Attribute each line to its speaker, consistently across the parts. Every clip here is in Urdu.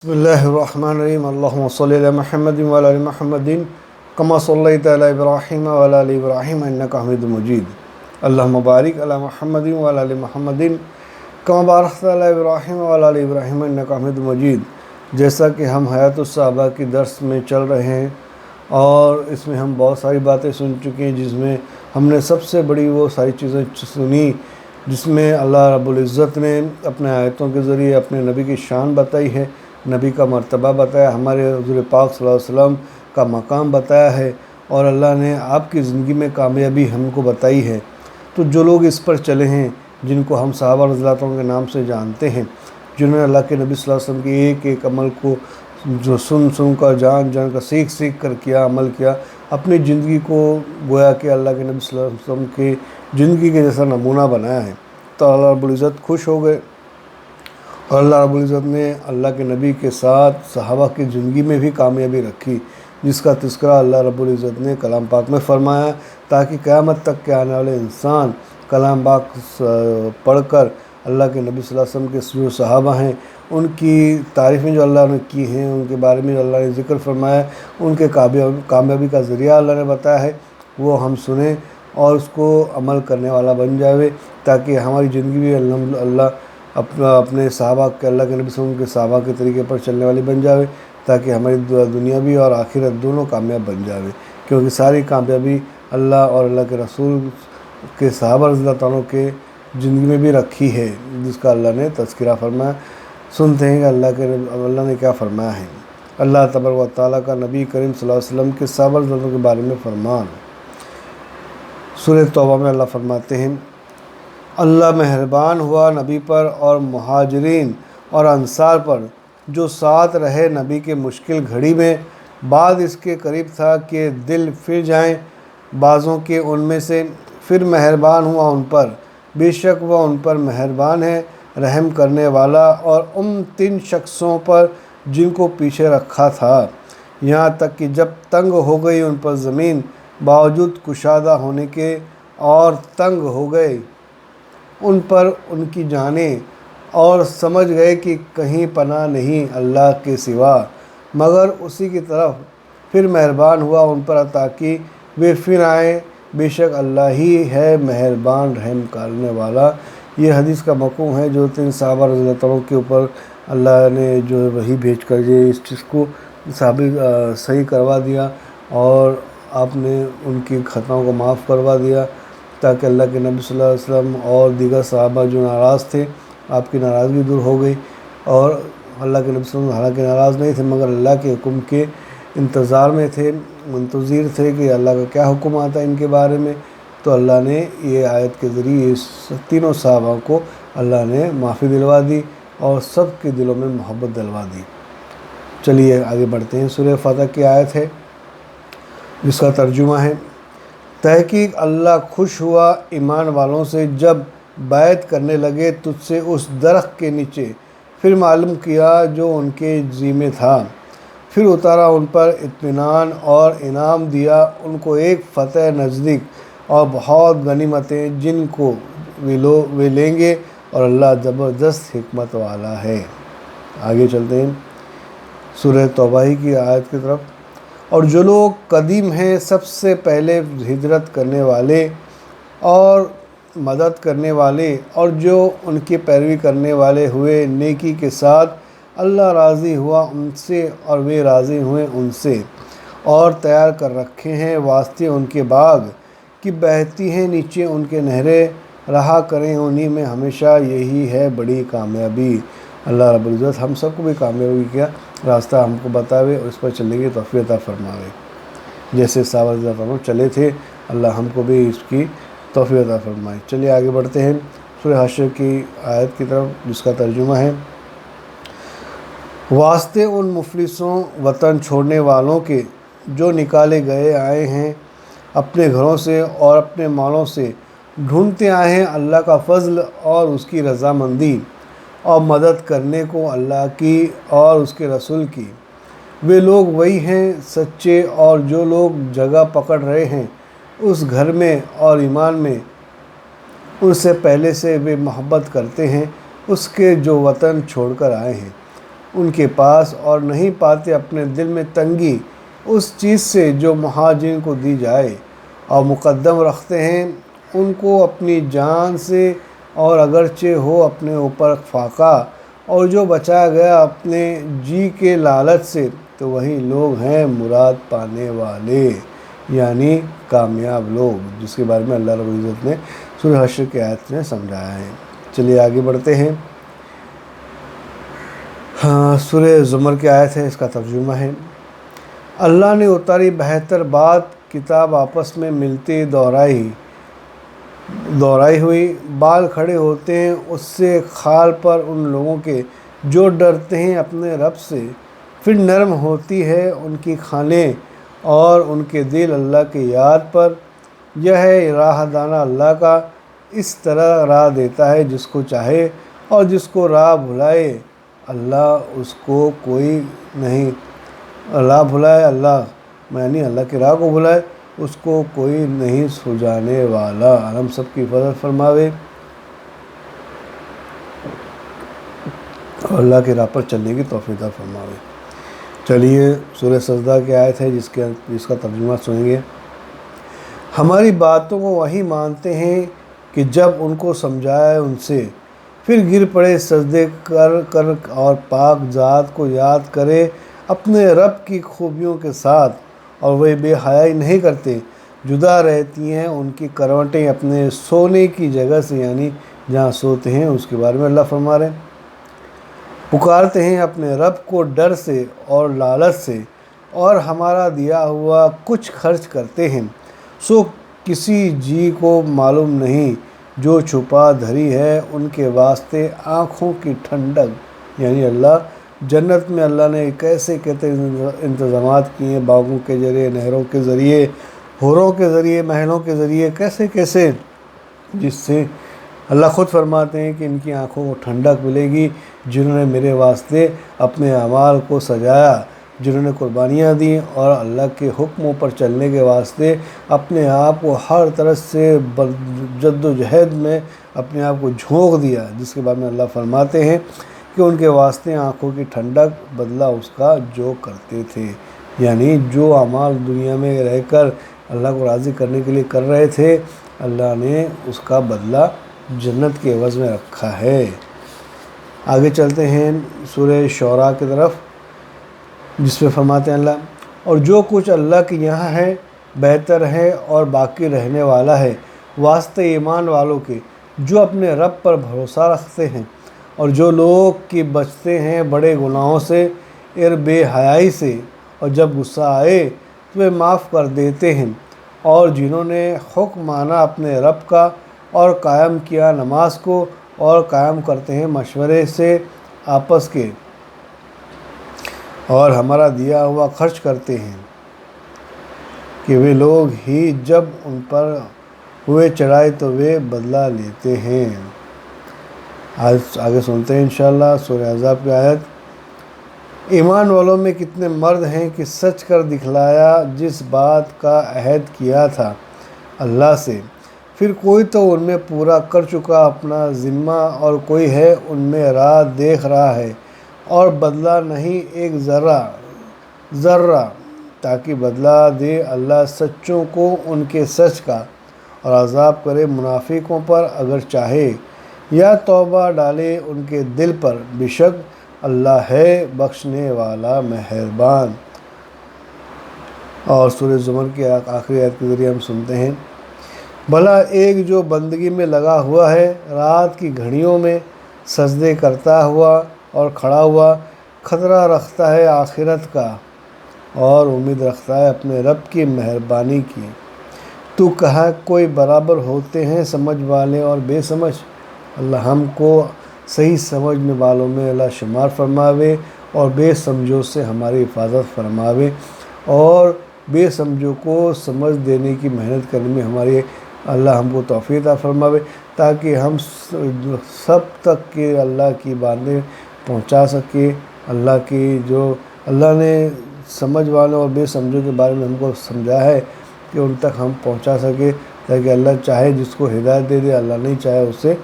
Speaker 1: بسم الله الرحمن الرحيم اللهم صل على محمد وعلى ال محمد كما صليت على ابراهيم وعلى ال ابراهيم انك حميد مجيد اللهم بارك على محمد وعلى ال محمد كما باركت على ابراهيم وعلى ال ابراهيم انك حميد مجيد۔ جیسا کہ ہم حیات الصحابہ کی درس میں چل رہے ہیں اور اس میں ہم بہت ساری باتیں سن چکے ہیں، جس میں ہم نے سب سے بڑی وہ ساری چیزیں سنی جس میں اللہ رب العزت نے اپنے آیتوں کے ذریعے اپنے نبی کی شان بتائی ہے، نبی کا مرتبہ بتایا، ہمارے حضور پاک صلی اللہ علیہ وسلم کا مقام بتایا ہے، اور اللہ نے آپ کی زندگی میں کامیابی ہم کو بتائی ہے۔ تو جو لوگ اس پر چلے ہیں، جن کو ہم صحابہ رضی اللہ عنہ کے نام سے جانتے ہیں، جنہوں نے اللہ کے نبی صلی اللہ علیہ وسلم کے ایک ایک عمل کو جو سن کر جان کر سیکھ کر کیا، عمل کیا، اپنی زندگی کو گویا کہ اللہ کے نبی صلی اللہ علیہ وسلم کی زندگی کے جیسا نمونہ بنایا ہے، تو اللہ رب العزت خوش ہو گئے، اور اللہ رب العزت نے اللہ کے نبی کے ساتھ صحابہ کی زندگی میں بھی کامیابی رکھی، جس کا تذکرہ اللہ رب العزت نے کلام پاک میں فرمایا، تاکہ قیامت تک کے آنے والے انسان کلام پاک پڑھ کر اللہ کے نبی صلی اللہ علیہ وسلم کے جو صحابہ ہیں ان کی تعریفیں جو اللہ نے کی ہیں، ان کے بارے میں جو اللہ نے ذکر فرمایا، ان کے کامیابی کا ذریعہ اللہ نے بتایا ہے، وہ ہم سنیں اور اس کو عمل کرنے والا بن جاوے، تاکہ ہماری زندگی بھی اللہ اپنے صحابہ کے اللہ کے نبی صلی اللہ علیہ وسلم کے صحابہ کے طریقے پر چلنے والی بن جاوے، تاکہ ہماری دنیا بھی اور آخرت دونوں کامیاب بن جاوے، کیونکہ ساری کامیابی اللہ اور اللہ کے رسول کے صحابہ رضی اللہ عنہ کے زندگی میں بھی رکھی ہے، جس کا اللہ نے تذکرہ فرمایا۔ سنتے ہیں کہ اللہ نے کیا فرمایا ہے۔ اللہ تبارک و تعالیٰ کا نبی کریم صلی اللہ علیہ وسلم کے صحابہ رضی اللہ عنہ کے بارے میں فرمان۔ سورہ توبہ میں اللہ فرماتے ہیں، اللہ مہربان ہوا نبی پر اور مہاجرین اور انصار پر جو ساتھ رہے نبی کے مشکل گھڑی میں، بعد اس کے قریب تھا کہ دل پھر جائیں بعضوں کے ان میں سے، پھر مہربان ہوا ان پر، بے شک وہ ان پر مہربان ہے، رحم کرنے والا، اور ان 3 شخصوں پر جن کو پیچھے رکھا تھا، یہاں تک کہ جب تنگ ہو گئی ان پر زمین باوجود کشادہ ہونے کے، اور تنگ ہو گئے ان پر ان کی جانیں، اور سمجھ گئے کہ کہیں پناہ نہیں اللہ کے سوا مگر اسی کی طرف، پھر مہربان ہوا ان پر تاکہ وہ پھر آئیں، بے شک اللہ ہی ہے مہربان رحم کرنے والا۔ یہ حدیث کا مفہوم ہے جو 3 صحابہ رضی اللہ عنہ کے اوپر اللہ نے جو وحی بھیج کر یہ اس چیز کو صحیح کروا دیا، اور آپ نے ان کی خطاؤں کو معاف کروا دیا، تاکہ اللہ کے نبی صلی اللہ علیہ وسلم اور دیگر صحابہ جو ناراض تھے، آپ کی ناراضگی دور ہو گئی، اور اللہ کے نبی صلی اللہ علیہ وسلم حالانکہ ناراض نہیں تھے مگر اللہ کے حکم کے انتظار میں تھے، منتظر تھے کہ اللہ کا کیا حکم آتا ہے ان کے بارے میں، تو اللہ نے یہ آیت کے ذریعے اس تینوں صحابہ کو اللہ نے معافی دلوا دی اور سب کے دلوں میں محبت دلوا دی۔ چلیے آگے بڑھتے ہیں۔ سورہ فتح کی آیت ہے جس کا ترجمہ ہے، تحقیق اللہ خوش ہوا ایمان والوں سے جب بیعت کرنے لگے تجھ سے اس درخت کے نیچے، پھر معلوم کیا جو ان کے جی میں تھا، پھر اتارا ان پر اطمینان اور انعام دیا ان کو ایک فتح نزدیک اور بہت غنیمتیں جن کو وہ لیں گے، اور اللہ زبردست حکمت والا ہے۔ آگے چلتے ہیں سورہ توبہ کی آیت کی طرف، اور جو لوگ قدیم ہیں سب سے پہلے ہجرت کرنے والے اور مدد کرنے والے، اور جو ان کی پیروی کرنے والے ہوئے نیکی کے ساتھ، اللہ راضی ہوا ان سے اور وہ راضی ہوئے ان سے، اور تیار کر رکھے ہیں واسطے ان کے باغ کہ بہتی ہیں نیچے ان کے نہریں، رہا کریں انہی میں ہمیشہ، یہی ہے بڑی کامیابی۔ اللہ رب العزت ہم سب کو بھی کامیابی کیا راستہ ہم کو بتاوے اور اس پر چلنے کی توفیق عطا فرماوے، جیسے صحابہ رضی اللہ عنہ چلے تھے، اللہ ہم کو بھی اس کی توفیق عطا فرمائے۔ چلیے آگے بڑھتے ہیں سورہ حشر کی آیت کی طرف، جس کا ترجمہ ہے، واسطے ان مفلسوں وطن چھوڑنے والوں کے جو نکالے گئے آئے ہیں اپنے گھروں سے اور اپنے مالوں سے، ڈھونڈتے آئے ہیں اللہ کا فضل اور اس کی رضامندی، اور مدد کرنے کو اللہ کی اور اس کے رسول کی۔ وہ لوگ وہی ہیں سچے، اور جو لوگ جگہ پکڑ رہے ہیں اس گھر میں اور ایمان میں، ان سے پہلے سے وہ محبت کرتے ہیں اس کے جو وطن چھوڑ کر آئے ہیں، ان کے پاس، اور نہیں پاتے اپنے دل میں تنگی اس چیز سے جو مہاجرین کو دی جائے، اور مقدم رکھتے ہیں ان کو اپنی جان سے، اور اگرچہ ہو اپنے اوپر فاقہ، اور جو بچا گیا اپنے جی کے لالچ سے، تو وہی لوگ ہیں مراد پانے والے، یعنی کامیاب لوگ، جس کے بارے میں اللہ رب العزت نے سورہ حشر کی آیت میں سمجھایا ہے۔ چلیے آگے بڑھتے ہیں۔ سورہ زمر کی آیت ہے، اس کا ترجمہ ہے: اللہ نے اتاری بہتر بات کتاب آپس میں ملتی دہرائی ہوئی، بال کھڑے ہوتے ہیں اس سے کھال پر ان لوگوں کے جو ڈرتے ہیں اپنے رب سے، پھر نرم ہوتی ہے ان کی کھالیں اور ان کے دل اللہ کی یاد پر۔ یہ ہے راہ دانا اللہ کا، اس طرح راہ دیتا ہے جس کو چاہے، اور جس کو راہ بھلائے اللہ اس کو کوئی نہیں یعنی اللہ کی راہ کو بھلائے اس کو کوئی نہیں سجانے والا۔ ہم سب کی حفاظت فرماوے اور اللہ کی راہ پر چلنے کی توفیق عطا فرماوے۔ چلیے سورہ سجدہ کی آیت ہے جس کا ترجمہ سنیں گے: ہماری باتوں کو وہی مانتے ہیں کہ جب ان کو سمجھائے ان سے، پھر گر پڑے سجدے کر اور پاک ذات کو یاد کرے اپنے رب کی خوبیوں کے ساتھ، اور وہ بے حیائی نہیں کرتے۔ جدا رہتی ہیں ان کی کروٹیں اپنے سونے کی جگہ سے، یعنی جہاں سوتے ہیں اس کے بارے میں اللہ فرما رہے ہیں۔ پکارتے ہیں اپنے رب کو ڈر سے اور لالچ سے، اور ہمارا دیا ہوا کچھ خرچ کرتے ہیں۔ سو کسی جی کو معلوم نہیں جو چھپا دھری ہے ان کے واسطے آنکھوں کی ٹھنڈک، یعنی اللہ جنت میں اللہ نے کیسے انتظامات کیے ہیں، باغوں کے ذریعے، نہروں کے ذریعے، حوروں کے ذریعے، محلوں کے ذریعے، کیسے جس سے اللہ خود فرماتے ہیں کہ ان کی آنکھوں کو ٹھنڈک ملے گی جنہوں نے میرے واسطے اپنے اعمال کو سجایا، جنہوں نے قربانیاں دیں اور اللہ کے حکموں پر چلنے کے واسطے اپنے آپ کو ہر طرح سے جد و جہد میں اپنے آپ کو جھونک دیا، جس کے بارے میں اللہ فرماتے ہیں کہ ان کے واسطے آنکھوں کی ٹھنڈک بدلہ اس کا جو کرتے تھے، یعنی جو اعمال دنیا میں رہ کر اللہ کو راضی کرنے کے لیے کر رہے تھے، اللہ نے اس کا بدلہ جنت کے عوض میں رکھا ہے۔ آگے چلتے ہیں سورہ شعراء کی طرف، جس میں فرماتے ہیں اللہ: اور جو کچھ اللہ کے یہاں ہے بہتر ہے اور باقی رہنے والا ہے واسطے ایمان والوں کے جو اپنے رب پر بھروسہ رکھتے ہیں، اور جو لوگ کی بچتے ہیں بڑے گناہوں سے اور بے حیائی سے، اور جب غصہ آئے تو وہ معاف کر دیتے ہیں، اور جنہوں نے حکم مانا اپنے رب کا اور قائم کیا نماز کو، اور قائم کرتے ہیں مشورے سے آپس کے، اور ہمارا دیا ہوا خرچ کرتے ہیں، کہ وہ لوگ ہی جب ان پر ہوئے چڑھائی تو وہ بدلہ لیتے ہیں۔ آگے سنتے ہیں انشاءاللہ سورہ احزاب کی آیت: ایمان والوں میں کتنے مرد ہیں کہ سچ کر دکھلایا جس بات کا عہد کیا تھا اللہ سے، پھر کوئی تو ان میں پورا کر چکا اپنا ذمہ، اور کوئی ہے ان میں راہ دیکھ رہا ہے، اور بدلہ نہیں ایک ذرہ تاکہ بدلہ دے اللہ سچوں کو ان کے سچ کا، اور عذاب کرے منافقوں پر اگر چاہے، یا توبہ ڈالے ان کے دل پر، بے شک اللہ ہے بخشنے والا مہربان۔ اور سورہ زمر کی آخری آیت کے ذریعے ہم سنتے ہیں: بھلا ایک جو بندگی میں لگا ہوا ہے رات کی گھڑیوں میں سجدے کرتا ہوا اور کھڑا ہوا، خطرہ رکھتا ہے آخرت کا اور امید رکھتا ہے اپنے رب کی مہربانی کی، تو کہا کوئی برابر ہوتے ہیں سمجھ والے اور بے سمجھ؟ اللہ ہم کو صحیح سمجھنے والوں میں اللہ شمار فرماوے، اور بے سمجھوں سے ہماری حفاظت فرماوے، اور بے سمجھوں کو سمجھ دینے کی محنت کرنے میں ہماری اللہ ہم کو توفیق عطا فرماوے، تاکہ ہم سب تک کہ اللہ کی باتیں پہنچا سکے، اللہ کی جو اللہ نے سمجھ والوں اور بے سمجھوں کے بارے میں ہم کو سمجھا ہے کہ ان تک ہم پہنچا سکے، تاکہ اللہ چاہے جس کو ہدایت دے دے، اللہ نہیں چاہے اسے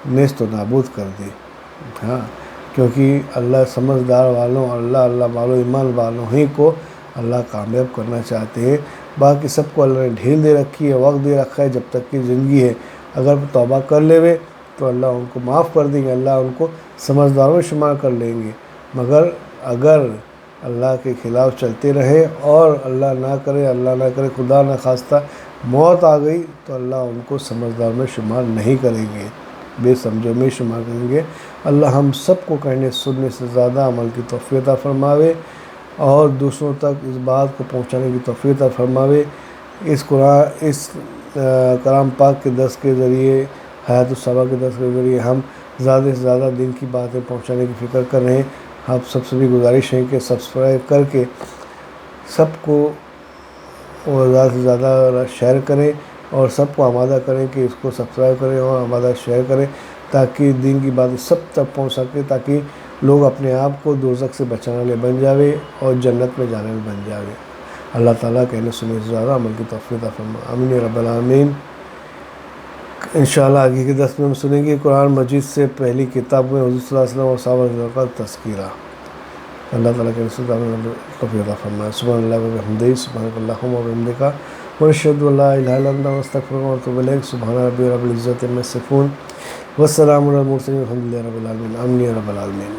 Speaker 1: نیست و نابود کر دے۔ ہاں، کیونکہ اللہ سمجھدار والوں اور اللہ والوں ایمان والوں ہی کو اللہ کامیاب کرنا چاہتے ہیں۔ باقی سب کو اللہ نے ڈھیل دے رکھی ہے، وقت دے رکھا ہے، جب تک کی زندگی ہے اگر توبہ کر لے تو اللہ ان کو معاف کر دیں گے، اللہ ان کو سمجھداروں میں شمار کر لیں گے۔ مگر اگر اللہ کے خلاف چلتے رہے اور اللہ نہ کرے خدا نہ خواستہ موت آ گئی تو اللہ ان کو سمجھدار میں شمار نہیں کریں گے، بے سمجھوں میں شمار کریں گے۔ اللہ ہم سب کو کہنے سننے سے زیادہ عمل کی توفیق عطا فرماوے اور دوسروں تک اس بات کو پہنچانے کی توفیق عطا فرماوے۔ اس کلام پاک کے درس کے ذریعے، حیات الصبا کے درس کے ذریعے ہم زیادہ سے زیادہ دین کی باتیں پہنچانے کی فکر کر رہے ہیں۔ آپ سب سے بھی گزارش ہے کہ سبسکرائب کر کے سب کو زیادہ سے زیادہ شیئر کریں اور سب کو آمادہ کریں کہ اس کو سبسکرائب کریں اور آمادہ شیئر کریں تاکہ دین کی باتیں سب تک پہنچ سکے، تاکہ لوگ اپنے آپ کو دوزخ سے بچانے والے بن جاوے اور جنت میں جانے والے بن جاوے۔ اللہ تعالیٰ کہنے سننے سے زیادہ عمل کی توفیق عطا فرمائے، آمین یا رب العالمین۔ انشاءاللہ آگے کے درس میں ہم سنیں گے قرآن مجید سے پہلی کتاب میں حضور صلی اللہ علیہ وسلم اور صحابہ کا تذکرہ۔ اللہ تعالیٰ کے رسول توفیق عطا فرمائے۔ سبحان اللہ و بحمدہ، سبحانک اللہم و بحمدک، ونشہد ان لا الہ الا انت، نستغفرک ونتوب الیک۔ سبحان ربی رب العزۃ عما یصفون، والسلام علی المرسلین، والحمد للہ رب العالمین، آمین یا رب العالمین۔